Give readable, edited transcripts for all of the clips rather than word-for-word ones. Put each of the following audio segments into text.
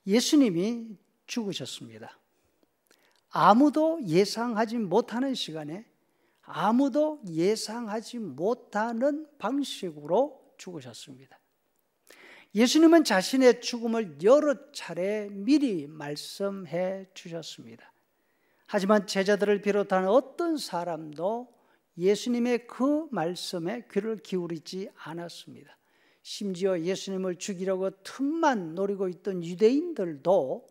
예수님이 죽으셨습니다. 아무도 예상하지 못하는 시간에 아무도 예상하지 못하는 방식으로 죽으셨습니다. 예수님은 자신의 죽음을 여러 차례 미리 말씀해 주셨습니다. 하지만 제자들을 비롯한 어떤 사람도 예수님의 그 말씀에 귀를 기울이지 않았습니다. 심지어 예수님을 죽이려고 틈만 노리고 있던 유대인들도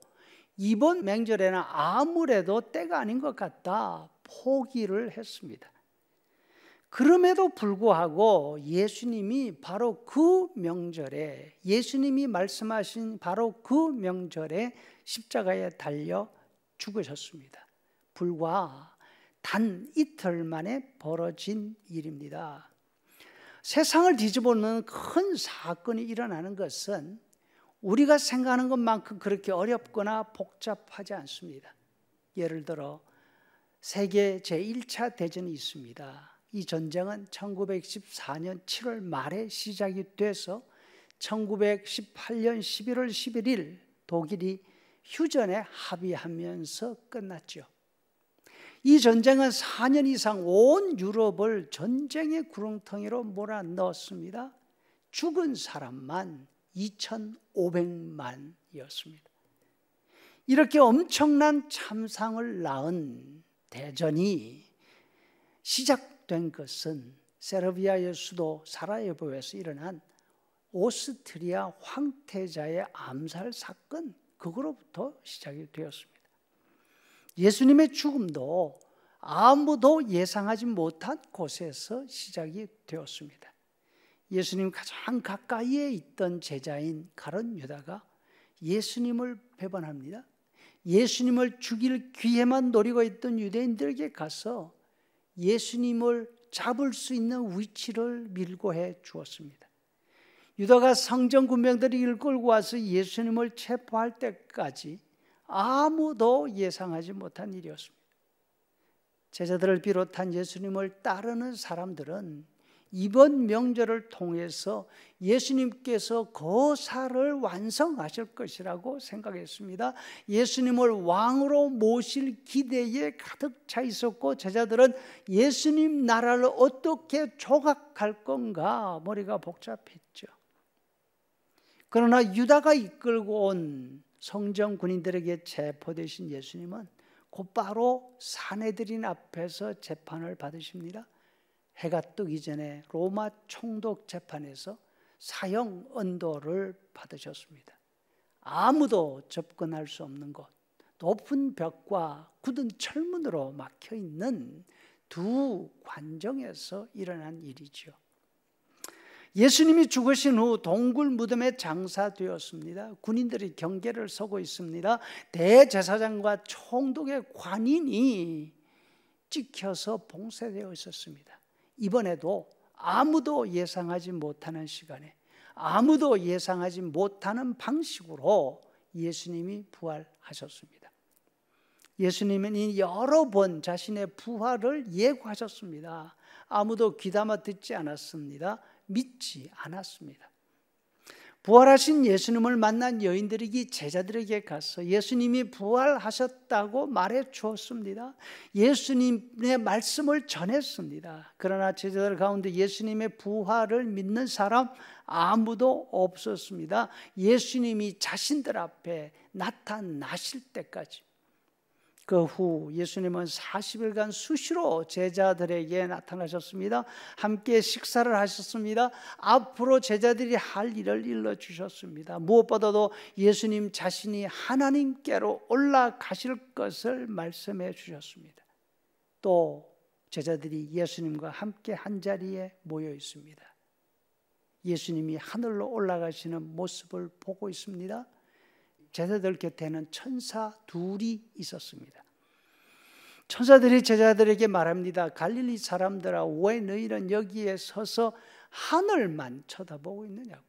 이번 명절에는 아무래도 때가 아닌 것 같다 포기를 했습니다. 그럼에도 불구하고 예수님이 바로 그 명절에, 예수님이 말씀하신 바로 그 명절에 십자가에 달려 죽으셨습니다. 불과 단 이틀 만에 벌어진 일입니다. 세상을 뒤집어놓는 큰 사건이 일어나는 것은 우리가 생각하는 것만큼 그렇게 어렵거나 복잡하지 않습니다. 예를 들어 세계 제1차 대전이 있습니다. 이 전쟁은 1914년 7월 말에 시작이 돼서 1918년 11월 11일 독일이 휴전에 합의하면서 끝났죠. 이 전쟁은 4년 이상 온 유럽을 전쟁의 구렁텅이로 몰아넣었습니다. 죽은 사람만 2,500만이었습니다. 이렇게 엄청난 참상을 낳은 대전이 시작된 것은 세르비아의 수도 사라예보에서 일어난 오스트리아 황태자의 암살 사건, 그거로부터 시작이 되었습니다. 예수님의 죽음도 아무도 예상하지 못한 곳에서 시작이 되었습니다. 예수님 가장 가까이에 있던 제자인 가룟 유다가 예수님을 배반합니다. 예수님을 죽일 기회만 노리고 있던 유대인들에게 가서 예수님을 잡을 수 있는 위치를 밀고해 주었습니다. 유다가 성전 군병들이 이끌고 와서 예수님을 체포할 때까지 아무도 예상하지 못한 일이었습니다. 제자들을 비롯한 예수님을 따르는 사람들은 이번 명절을 통해서 예수님께서 거사를 완성하실 것이라고 생각했습니다. 예수님을 왕으로 모실 기대에 가득 차 있었고 제자들은 예수님 나라를 어떻게 조각할 건가 머리가 복잡했죠. 그러나 유다가 이끌고 온 성전 군인들에게 체포되신 예수님은 곧바로 사내들인 앞에서 재판을 받으십니다. 해가 뜨기 전에 로마 총독 재판에서 사형 언도를 받으셨습니다. 아무도 접근할 수 없는 곳, 높은 벽과 굳은 철문으로 막혀있는 두 관정에서 일어난 일이죠. 예수님이 죽으신 후 동굴 무덤에 장사되었습니다. 군인들이 경계를 서고 있습니다. 대제사장과 총독의 관인이 찍혀서 봉쇄되어 있었습니다. 이번에도 아무도 예상하지 못하는 시간에 아무도 예상하지 못하는 방식으로 예수님이 부활하셨습니다. 예수님은 여러 번 자신의 부활을 예고하셨습니다. 아무도 귀담아 듣지 않았습니다. 믿지 않았습니다. 부활하신 예수님을 만난 여인들이 제자들에게 가서 예수님이 부활하셨다고 말해 주었습니다. 예수님의 말씀을 전했습니다. 그러나 제자들 가운데 예수님의 부활을 믿는 사람 아무도 없었습니다. 예수님이 자신들 앞에 나타나실 때까지. 그 후 예수님은 40일간 수시로 제자들에게 나타나셨습니다. 함께 식사를 하셨습니다. 앞으로 제자들이 할 일을 일러주셨습니다. 무엇보다도 예수님 자신이 하나님께로 올라가실 것을 말씀해 주셨습니다. 또 제자들이 예수님과 함께 한자리에 모여 있습니다. 예수님이 하늘로 올라가시는 모습을 보고 있습니다. 제자들 곁에는 천사 둘이 있었습니다. 천사들이 제자들에게 말합니다. 갈릴리 사람들아, 왜 너희는 여기에 서서 하늘만 쳐다보고 있느냐고.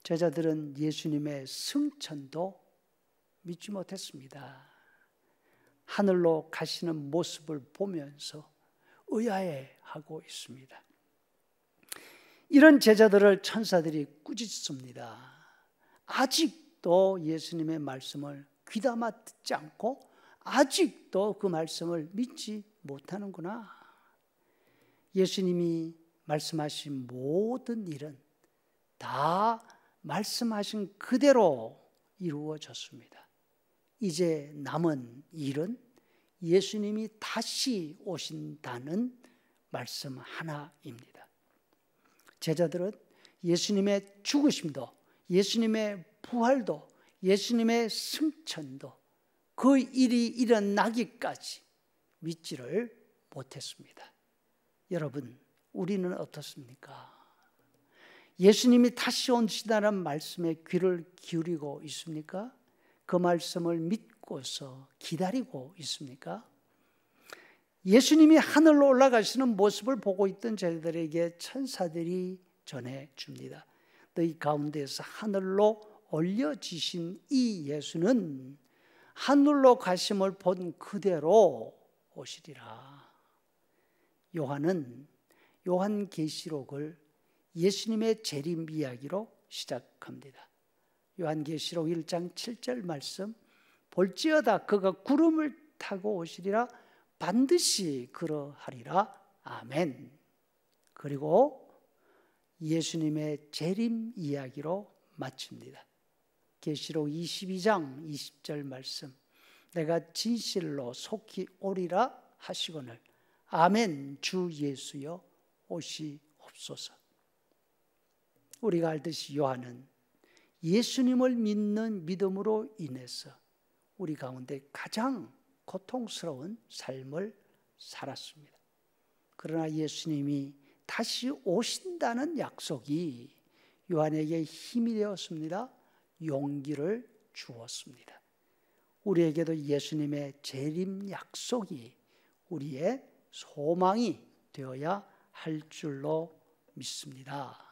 제자들은 예수님의 승천도 믿지 못했습니다. 하늘로 가시는 모습을 보면서 의아해하고 있습니다. 이런 제자들을 천사들이 꾸짖습니다. 아직 아직도 예수님의 말씀을 귀담아 듣지 않고 아직도 그 말씀을 믿지 못하는구나. 예수님이 말씀하신 모든 일은 다 말씀하신 그대로 이루어졌습니다. 이제 남은 일은 예수님이 다시 오신다는 말씀 하나입니다. 제자들은 예수님의 죽으심도, 예수님의 부활도, 예수님의 승천도 그 일이 일어나기까지 믿지를 못했습니다. 여러분, 우리는 어떻습니까? 예수님이 다시 오신다는 말씀에 귀를 기울이고 있습니까? 그 말씀을 믿고서 기다리고 있습니까? 예수님이 하늘로 올라가시는 모습을 보고 있던 저희들에게 천사들이 전해줍니다. 너희 가운데서 하늘로 올려지신 이 예수는 하늘로 가심을 본 그대로 오시리라. 요한은 요한계시록을 예수님의 재림 이야기로 시작합니다. 요한계시록 1장 7절 말씀, 볼지어다 그가 구름을 타고 오시리라, 반드시 그러하리라. 아멘. 그리고 예수님의 재림 이야기로 마칩니다. 계시록 22장 20절 말씀, 내가 진실로 속히 오리라 하시거늘 아멘. 주 예수여 오시옵소서. 우리가 알듯이 요한은 예수님을 믿는 믿음으로 인해서 우리 가운데 가장 고통스러운 삶을 살았습니다. 그러나 예수님이 다시 오신다는 약속이 요한에게 힘이 되었습니다. 용기를 주었습니다. 우리에게도 예수님의 재림 약속이 우리의 소망이 되어야 할 줄로 믿습니다.